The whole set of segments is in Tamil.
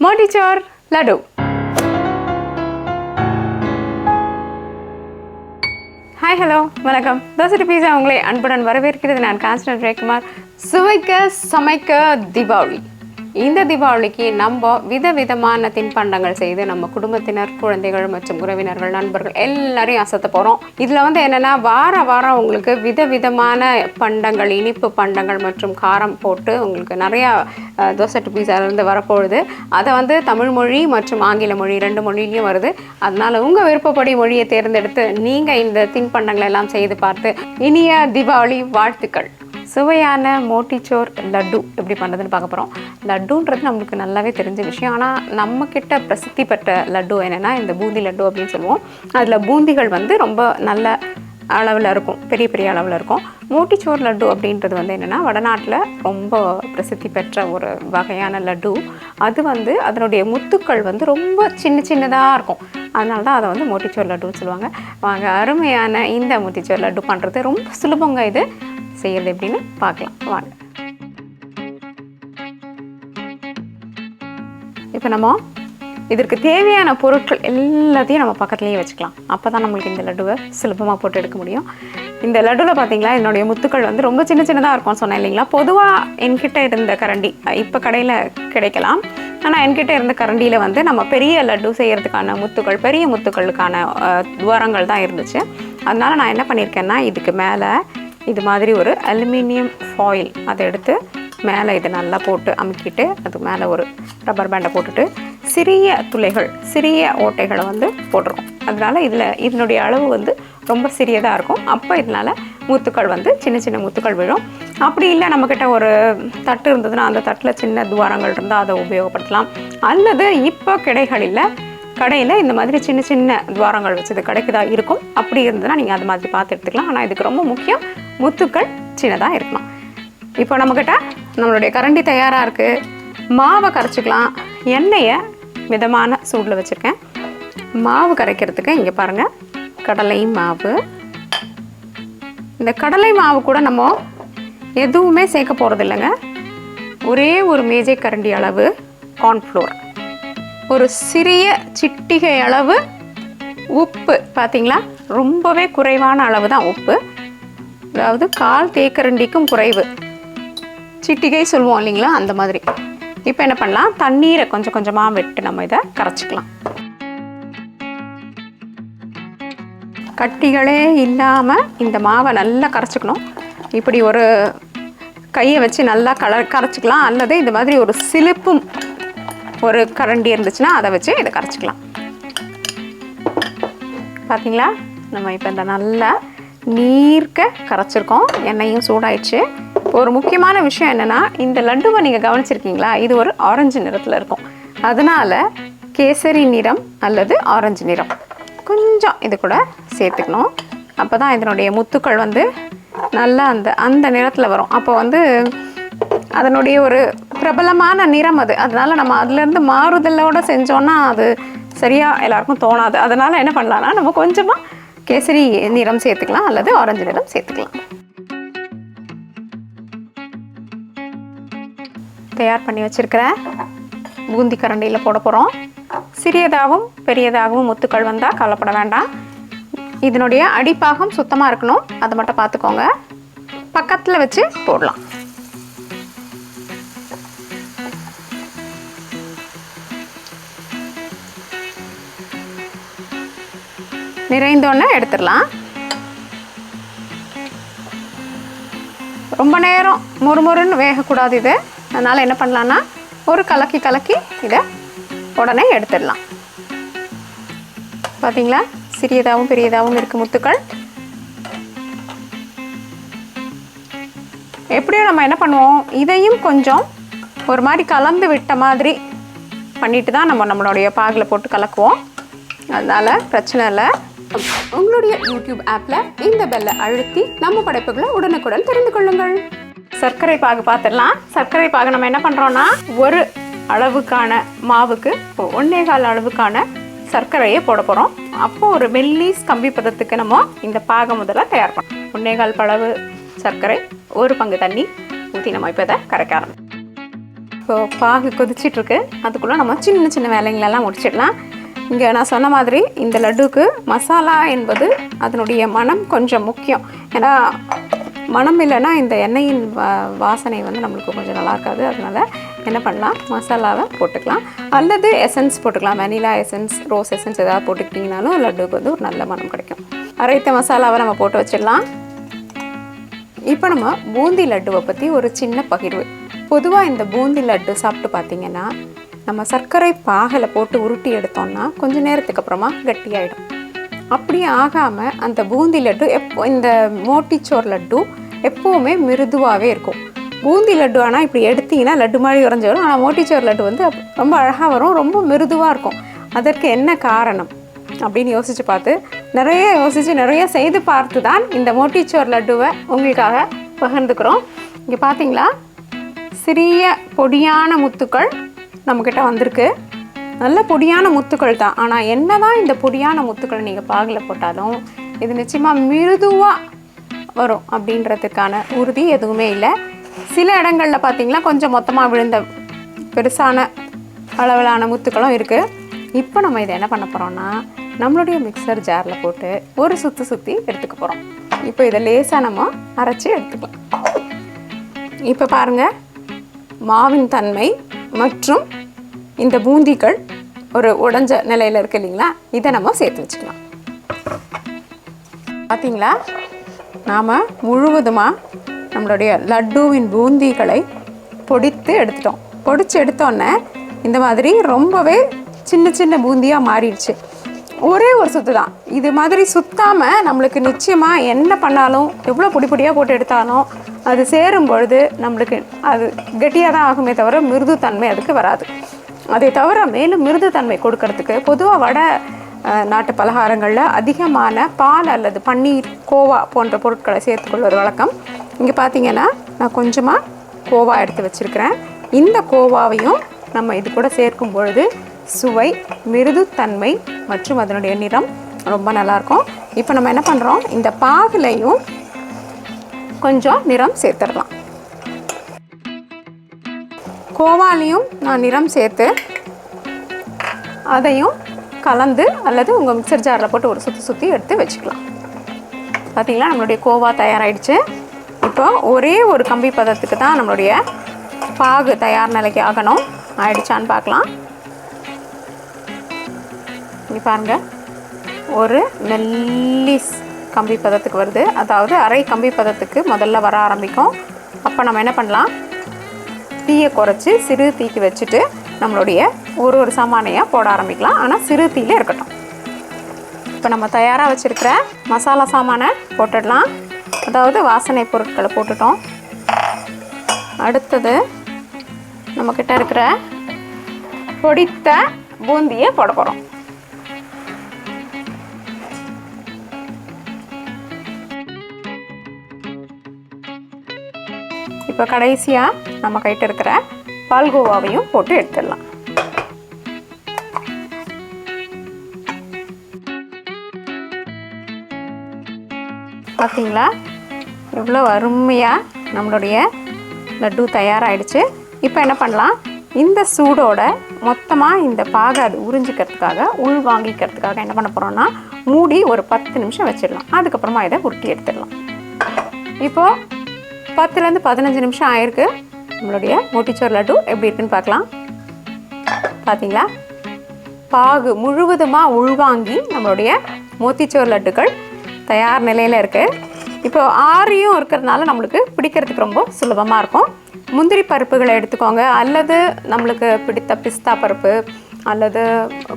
Motichur Laddu. Hi, hello, welcome. Dosa pizza உங்களை அன்புடன் வரவேற்கிறது. நான் கான்ஸ்டன்ட் ஜெயக்குமார். சுவைக்க சமைக்க தீபாவளி. இந்த தீபாவளிக்கு நம்ம விதவிதமான தின்பண்டங்கள் செய்து நம்ம குடும்பத்தினர், குழந்தைகள் மற்றும் உறவினர்கள், நண்பர்கள் எல்லாரையும் அசத்த போகிறோம். இதில் என்னென்னா வாரம் உங்களுக்கு விதவிதமான பண்டங்கள், இனிப்பு பண்டங்கள் மற்றும் காரம் போட்டு உங்களுக்கு நிறையா தோசை பீஸாலேருந்து வரப்போகுது. அதை தமிழ் மொழி மற்றும் ஆங்கில மொழி 2 மொழியிலையும் வருது. அதனால் உங்கள் விருப்பப்படி மொழியை தேர்ந்தெடுத்து நீங்கள் இந்த தின்பண்டங்களை எல்லாம் செய்து பார்த்து இனிய தீபாவளி வாழ்த்துக்கள். சுவையான மோட்டிச்சோர் லட்டு எப்படி பண்ணுறதுன்னு பார்க்க போகிறோம். லட்டுன்றது நம்மளுக்கு நல்லாவே தெரிஞ்ச விஷயம். ஆனால் நம்மக்கிட்ட பிரசித்தி பெற்ற லட்டு என்னென்னா இந்த பூந்தி லட்டு அப்படின்னு சொல்லுவோம். அதில் பூந்திகள் ரொம்ப நல்ல அளவில் இருக்கும், பெரிய பெரிய அளவில் இருக்கும். மோட்டிச்சோர் லட்டு அப்படின்றது என்னென்னா வடநாட்டில் ரொம்ப பிரசித்தி பெற்ற ஒரு வகையான லட்டு. அது அதனுடைய முத்துக்கள் ரொம்ப சின்னதாக இருக்கும். அதனால தான் அதை மோட்டிச்சோர் லட்டுன்னு சொல்லுவாங்க. வாங்க, அருமையான இந்த மோட்டிச்சோர் லட்டு பண்ணுறது ரொம்ப சுலபங்க. இது செய்யறது எப்படின்னு பார்க்கலாம் வாங்க. இப்போ நம்ம இதற்கு தேவையான பொருட்கள் எல்லாத்தையும் நம்ம பக்கத்துலேயே வச்சுக்கலாம். அப்போ தான் நம்மளுக்கு இந்த லட்டுவை சுலபமாக போட்டு எடுக்க முடியும். இந்த லட்டுவில் பார்த்தீங்களா, என்னுடைய முத்துக்கள் ரொம்ப சின்னதாக இருக்கும் சொன்னேன் இல்லைங்களா. பொதுவாக என்கிட்ட இருந்த கரண்டி இப்போ கடையில் கிடைக்கலாம். ஆனால் என்கிட்ட இருந்த கரண்டியில் நம்ம பெரிய லட்டு செய்கிறதுக்கான முத்துக்கள், பெரிய முத்துக்களுக்கான துவாரங்கள் தான் இருந்துச்சு. அதனால் நான் என்ன பண்ணியிருக்கேன்னா, இதுக்கு மேலே இது மாதிரி ஒரு அலுமினியம் ஃபாயில் அதை எடுத்து மேலே இதை நல்லா போட்டு அமுக்கிட்டு அது மேலே ஒரு ரப்பர் பேண்டை போட்டுட்டு சிறிய துளைகள், சிறிய ஓட்டைகளை போட்டுருக்கோம். அதனால் இதனுடைய அளவு ரொம்ப சிறியதாக இருக்கும். அப்போ இதனால் முத்துக்கள் சின்ன முத்துக்கள் விழும். அப்படி இல்லை நம்மக்கிட்ட ஒரு தட்டு இருந்ததுன்னா அந்த தட்டில் சின்ன துவாரங்கள் இருந்தால் அதை உபயோகப்படுத்தலாம். அல்லது இப்போ கடையில் இந்த மாதிரி சின்ன துவாரங்கள் வச்சது கிடைக்குதா இருக்கும். அப்படி இருந்ததுன்னா நீங்கள் அது மாதிரி பார்த்து எடுத்துக்கலாம். ஆனால் இதுக்கு ரொம்ப முக்கியம், முத்துக்கள் சின்னதாக இருக்கணும். இப்போ நம்மக்கிட்ட நம்மளுடைய கரண்டி தயாராக இருக்குது. மாவை கரைச்சிக்கலாம். எண்ணெயை மிதமான சூடில் வச்சுருக்கேன். மாவு கரைக்கிறதுக்கு இங்கே பாருங்கள், கடலை மாவு. இந்த கடலை மாவு கூட நம்ம எதுவுமே சேர்க்க போகிறது இல்லைங்க. ஒரே ஒரு மேஜை கரண்டி அளவு கார்ன்ஃப்ளோர், ஒரு சிறிய சிட்டிகை அளவு உப்பு. பார்த்தீங்களா, ரொம்பவே குறைவான அளவு தான் உப்பு. அதாவது 1/4 தேக்கரண்டிக்கும் குறைவு, சிட்டிகை சொல்லுவோம் இல்லைங்களா, அந்த மாதிரி. இப்போ என்ன பண்ணலாம், தண்ணீரை கொஞ்சம் கொஞ்சமாக விட்டு நம்ம இதை கரைச்சிக்கலாம். கட்டிகளே இல்லாமல் இந்த மாவை நல்லா கரைச்சிக்கணும். இப்படி ஒரு கையை வச்சு நல்லா கரைச்சிக்கலாம். அல்லது இந்த மாதிரி ஒரு சிலிப்பும் ஒரு கரண்டி இருந்துச்சுன்னா அதை வச்சு இதை கரைச்சிக்கலாம். பார்த்தீங்களா, நம்ம இப்போ இந்த நல்லா நீர்க்க கரைச்சிருக்கோம். எண்ணெயும் சூடாயிடுச்சு. ஒரு முக்கியமான விஷயம் என்னென்னா, இந்த லட்டுவை நீங்கள் கவனிச்சிருக்கீங்களா, இது ஒரு ஆரஞ்சு நிறத்தில் இருக்கும். அதனால் கேசரி நிறம் அல்லது ஆரஞ்சு நிறம் கொஞ்சம் இது கூட சேர்த்துக்கணும். அப்போ தான் இதனுடைய முத்துக்கள் நல்லா அந்த நிறத்தில் வரும். அப்போ அதனுடைய ஒரு பிரபலமான நிறம் அது. அதனால் நம்ம அதுலேருந்து மாறுதலோடு செஞ்சோன்னா அது சரியாக எல்லாருக்கும் தோணாது. அதனால் என்ன பண்ணலான்னா, நம்ம கொஞ்சமாக கேசரி நிறம் சேர்த்துக்கலாம் அல்லது ஆரஞ்சு நிறம் சேர்த்துக்கலாம். தயார் பண்ணி வச்சுருக்கிற பூந்தி கரண்டியில் போட போகிறோம். சிறியதாகவும் பெரியதாகவும் முத்துக்கள் வந்தால் கவலைப்பட வேண்டாம். இதனுடைய அடிப்பாகம் சுத்தமாக இருக்கணும், அதை மட்டும் பார்த்துக்கோங்க. பக்கத்தில் வச்சு போடலாம். நிறைந்தோன்னே எடுத்துடலாம். ரொம்ப நேரம் முறுமுறுன்னு வேகக்கூடாது இது. அதனால் என்ன பண்ணலான்னா, ஒரு கலக்கி இதை உடனே எடுத்துடலாம். பார்த்தீங்களா, சிறியதாகவும் பெரியதாகவும் இருக்குது முத்துக்கள். எப்படியும் நம்ம என்ன பண்ணுவோம், இதையும் கொஞ்சம் ஒரு மாதிரி கலந்து விட்ட மாதிரி பண்ணிட்டு தான் நம்மளுடைய பாகில் போட்டு கலக்குவோம். அதனால் பிரச்சனை இல்லை. உங்களுடைய யூடியூப் ஆப்பில் இந்த பெல்லை அழுத்தி நம்ம படைப்புகளை உடனுக்குடன் தெரிந்து கொள்ளுங்கள். சர்க்கரை பாகு பார்த்துடலாம். சர்க்கரை பாகு நம்ம என்ன பண்ணுறோன்னா, ஒரு அளவுக்கான மாவுக்கு 1/4 அளவுக்கான சர்க்கரையை போட போகிறோம். அப்போது ஒரு மெல்லிஸ் கம்பி பதத்துக்கு நம்ம இந்த பாகை முதல்ல தயார் பண்ணோம். 1/4 அளவு சர்க்கரை, 1 பங்கு தண்ணி ஊற்றி நம்ம இப்போ இதை கரைக்க ஆரம்பிச்சோம். இப்போது பாகு கொதிச்சிட்ருக்கு. அதுக்குள்ளே நம்ம சின்ன சின்ன வேலைங்களெல்லாம் முடிச்சிடலாம். இங்கே நான் சொன்ன மாதிரி இந்த லட்டுக்கு மசாலா என்பது அதனுடைய மனம் கொஞ்சம் முக்கியம். ஏன்னா மனம் இல்லைன்னா இந்த எண்ணெயின் வாசனை வந்து நம்மளுக்கு கொஞ்சம் நல்லா இருக்காது. அதனால் என்ன பண்ணலாம், மசாலாவை போட்டுக்கலாம் அல்லது எசன்ஸ் போட்டுக்கலாம். வெனிலா எசன்ஸ், ரோஸ் எசன்ஸ் ஏதாவது போட்டுக்கிட்டிங்கனாலும் லட்டுக்கு வந்து ஒரு நல்ல மனம் கிடைக்கும். அரைத்த மசாலாவை நம்ம போட்டு வச்சிடலாம். இப்போ நம்ம பூந்தி லட்டுவை பற்றி ஒரு சின்ன பகிர்வு. பொதுவாக இந்த பூந்தி லட்டு சாப்பிட்டு பார்த்திங்கன்னா நம்ம சர்க்கரை பாகில் போட்டு உருட்டி எடுத்தோம்னா கொஞ்சம் நேரத்துக்கு அப்புறமா கட்டியாயிடும். அப்படி ஆகாமல் அந்த பூந்தி லட்டு இந்த மோட்டிச்சோர் லட்டு எப்போவுமே மிருதுவாகவே இருக்கும். பூந்தி லட்டு ஆனால் இப்படி எடுத்திங்கன்னா லட்டு மாதிரி உறைஞ்சி வரும். ஆனால் மோட்டிச்சோர் லட்டு வந்து ரொம்ப அழகாக வரும், ரொம்ப மிருதுவாக இருக்கும். அதற்கு என்ன காரணம் அப்படின்னு யோசித்து பார்த்து நிறைய செய்து பார்த்து தான் இந்த மோட்டிச்சோர் லட்டுவை உங்களுக்காக பகிர்ந்துக்கிறோம். இங்கே பார்த்தீங்களா, சிறிய பொடியான முத்துக்கள் நம்மக்கிட்ட வந்திருக்கு. நல்ல பொடியான முத்துக்கள் தான். ஆனால் என்ன தான் இந்த பொடியான முத்துக்கள் நீங்கள் பாகில் போட்டாலும் இது நிச்சயமாக மிருதுவாக வரும் அப்படின்றதுக்கான உறுதி எதுவுமே இல்லை. சில இடங்களில் பார்த்திங்கன்னா கொஞ்சம் மொத்தமாக விழுந்த பெருசான அளவிலான முத்துக்களும் இருக்குது. இப்போ நம்ம இதை என்ன பண்ண போகிறோம்னா நம்மளுடைய மிக்சர் ஜாரில் போட்டு ஒரு சுற்றி எடுத்துக்க போகிறோம். இப்போ இதை லேசாக நம்ம அரைச்சி எடுத்துக்கலாம். இப்போ பாருங்கள், மாவின் தன்மை மற்றும் இந்த பூந்திகள் ஒரு உடைஞ்ச நிலையில் இருக்குது இல்லைங்களா, இதை நம்ம சேர்த்து வச்சுக்கலாம். பார்த்திங்களா, நாம் முழுவதுமாக நம்மளுடைய லட்டுவின் பூந்திகளை பொடித்து எடுத்துட்டோம். பொடிச்சு எடுத்தோன்னே இந்த மாதிரி ரொம்பவே சின்ன சின்ன பூந்தியாக மாறிடுச்சு. ஒரே ஒரு சுற்று தான். இது மாதிரி சுத்தாமல் நம்மளுக்கு நிச்சயமாக என்ன பண்ணாலும் எவ்வளோ பொடியாக போட்டு எடுத்தாலும் அது சேரும் பொழுது நம்மளுக்கு அது கெட்டியாக தான் ஆகுமே தவிர மிருது தன்மை அதுக்கு வராது. அதை தவிர மேலும் மிருது தன்மை கொடுக்கறதுக்கு பொதுவாக வட நாட்டு பலகாரங்களில் அதிகமான பால் அல்லது பன்னீர், கோவா போன்ற பொருட்களை சேர்த்துக்கொள்வது வழக்கம். இங்கே பார்த்தீங்கன்னா நான் கொஞ்சமாக கோவா எடுத்து வச்சுருக்கிறேன். இந்த கோவாவையும் நம்ம இது கூட சேர்க்கும் பொழுது சுவை, மிருதுத்தன்மை மற்றும் அதனுடைய நிறம் ரொம்ப நல்லாயிருக்கும். இப்போ நம்ம என்ன பண்ணுறோம், இந்த பாகுலையும் கொஞ்சம் நிறம் சேர்த்துடலாம். கோவாலையும் நான் நிறம் சேர்த்து அதையும் கலந்து அல்லது உங்கள் மிக்சர் ஜாரில் போட்டு ஒரு சுற்றி எடுத்து வச்சுக்கலாம். பார்த்திங்களா, நம்மளுடைய கோவா தயாராகிடுச்சு. இப்போ ஒரே ஒரு கம்பி பதத்துக்கு தான் நம்மளுடைய பாகு தயார் நிலைக்கு ஆகணும். ஆயிடுச்சான்னு பார்க்கலாம். இங்கே பாருங்கள், ஒரு மெல்லிஸ் கம்பி பதத்துக்கு வருது. அதாவது அரை கம்பி பதத்துக்கு முதல்ல வர ஆரம்பிக்கும். அப்போ நம்ம என்ன பண்ணலாம், தீயை குறைச்சி சிறு தீக்கு வச்சுட்டு நம்மளுடைய ஒரு சாமானையாக போட ஆரம்பிக்கலாம். ஆனால் சிறு தீயில் இருக்கட்டும். இப்போ நம்ம தயாராக வச்சுருக்கிற மசாலா சாமானை போட்டுடலாம். அதாவது வாசனை பொருட்களை போட்டுட்டோம். அடுத்தது நம்மக்கிட்ட இருக்கிற பொடித்த பூந்தியை போட போகிறோம். இப்போ கடைசியாக நம்ம கைட்டு இருக்கிற பால்கோவாவையும் போட்டு எடுத்துடலாம். பார்த்தீங்களா, எவ்வளோ அருமையாக நம்மளுடைய லட்டு தயாராகிடுச்சு. இப்போ என்ன பண்ணலாம், இந்த சூடோட மொத்தமாக இந்த பாகை அது உறிஞ்சிக்கிறதுக்காக உள் வாங்கிக்கிறதுக்காக என்ன பண்ண போகிறோம்னா மூடி ஒரு 10 நிமிஷம் வச்சிடலாம். அதுக்கப்புறமா இதை உருட்டி எடுத்துடலாம். இப்போது 10லேருந்து 15 நிமிஷம் ஆயிருக்கு. நம்மளுடைய மோட்டிச்சோர் லட்டு எப்படி இருக்குன்னு பார்க்கலாம். பார்த்தீங்களா, பாகு முழுவதுமாக உள்வாங்கி நம்மளுடைய மோத்திச்சோர் லட்டுகள் தயார் நிலையில் இருக்குது. இப்போ ஆரியும் இருக்கிறதுனால நம்மளுக்கு பிடிக்கிறதுக்கு ரொம்ப சுலபமாக இருக்கும். முந்திரி பருப்புகளை எடுத்துக்கோங்க, அல்லது நம்மளுக்கு பிடித்த பிஸ்தா பருப்பு அல்லது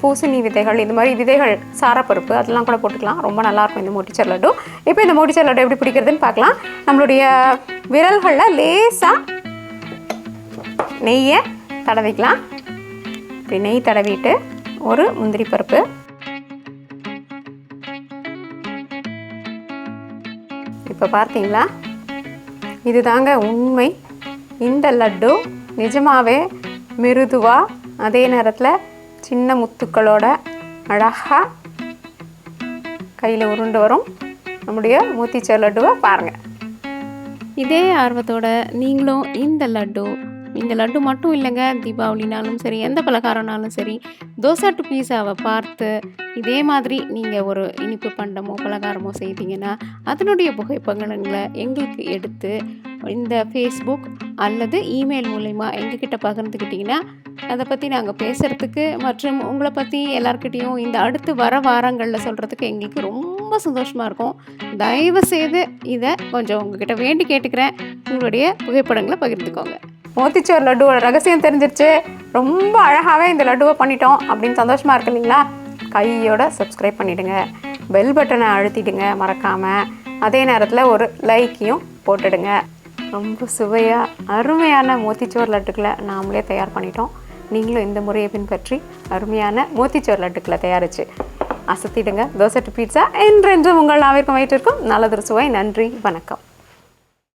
பூசணி விதைகள், இந்த மாதிரி விதைகள், சாரப்பருப்பு அதெல்லாம் கூட போட்டுக்கலாம். ரொம்ப நல்லாயிருக்கும் இந்த மோட்டிச்சோர் லட்டு. இப்போ இந்த மோட்டிச்சோர் லட்டு எப்படி பிடிக்கிறதுன்னு பார்க்கலாம். நம்மளுடைய விரல்களில் லேசாக நெய்யை தடவிக்கலாம். இப்படி நெய் தடவிட்டு ஒரு முந்திரி பருப்பு, இப்போ பார்த்தீங்களா, இது தாங்க உண்மை. இந்த லட்டு நிஜமாகவே மிருதுவாக, அதே நேரத்தில் சின்ன முத்துக்களோட அழகாக கையில் உருண்டு வரும் நம்முடைய மோத்திச்சோர் லட்டுவை பாருங்கள். இதே ஆர்வத்தோட நீங்களும் இந்த லட்டு இந்த லட்டு மட்டும் இல்லைங்க, தீபாவளினாலும் சரி, எந்த பலகாரம்னாலும் சரி, தோசை டு பீஸாவை பார்த்து இதே மாதிரி நீங்கள் ஒரு இனிப்பு பண்டமோ பலகாரமோ செய்தீங்கன்னா அதனுடைய புகைப்படங்களை எங்களுக்கு எடுத்து இந்த ஃபேஸ்புக் அல்லது இமெயில் மூலயமா எங்ககிட்ட பகிர்ந்துக்கிட்டிங்கன்னா அதை பற்றி நாங்கள் பேசுகிறதுக்கு மற்றும் உங்களை பற்றி எல்லாருக்கிட்டேயும் இந்த அடுத்து வர வாரங்களில் சொல்கிறதுக்கு எங்களுக்கு ரொம்ப சந்தோஷமாக இருக்கும். தயவுசெய்து இதை கொஞ்சம் உங்ககிட்ட வேண்டி கேட்டுக்கிறேன், உங்களுடைய புகைப்படங்களை பகிர்ந்துக்கோங்க. மோத்திச்சூர் லட்டுவோட ரகசியம் தெரிஞ்சிருச்சு. ரொம்ப அழகாகவே இந்த லட்டுவை பண்ணிட்டோம் அப்படின்னு சந்தோஷமாக இருக்கு இல்லைங்களா? கையோட சப்ஸ்கிரைப் பண்ணிவிடுங்க, பெல் பட்டனை அழுத்திடுங்க மறக்காமல். அதே நேரத்தில் ஒரு லைக்கையும் போட்டுடுங்க. ரொம்ப சுவையாக அருமையான மோத்திச்சூர் லட்டுக்களை நாமளே தயார் பண்ணிட்டோம். நீங்களும் இந்த முறையை பின்பற்றி அருமையான மோத்திச்சூர் லட்டுக்களை தயாரித்து அசத்திடுங்க. தோசை டு பீட்சா என்றென்றும் உங்கள் நாவிற்கும் வயிற்றிற்கும் நல்லதொரு சுவை. நன்றி, வணக்கம்.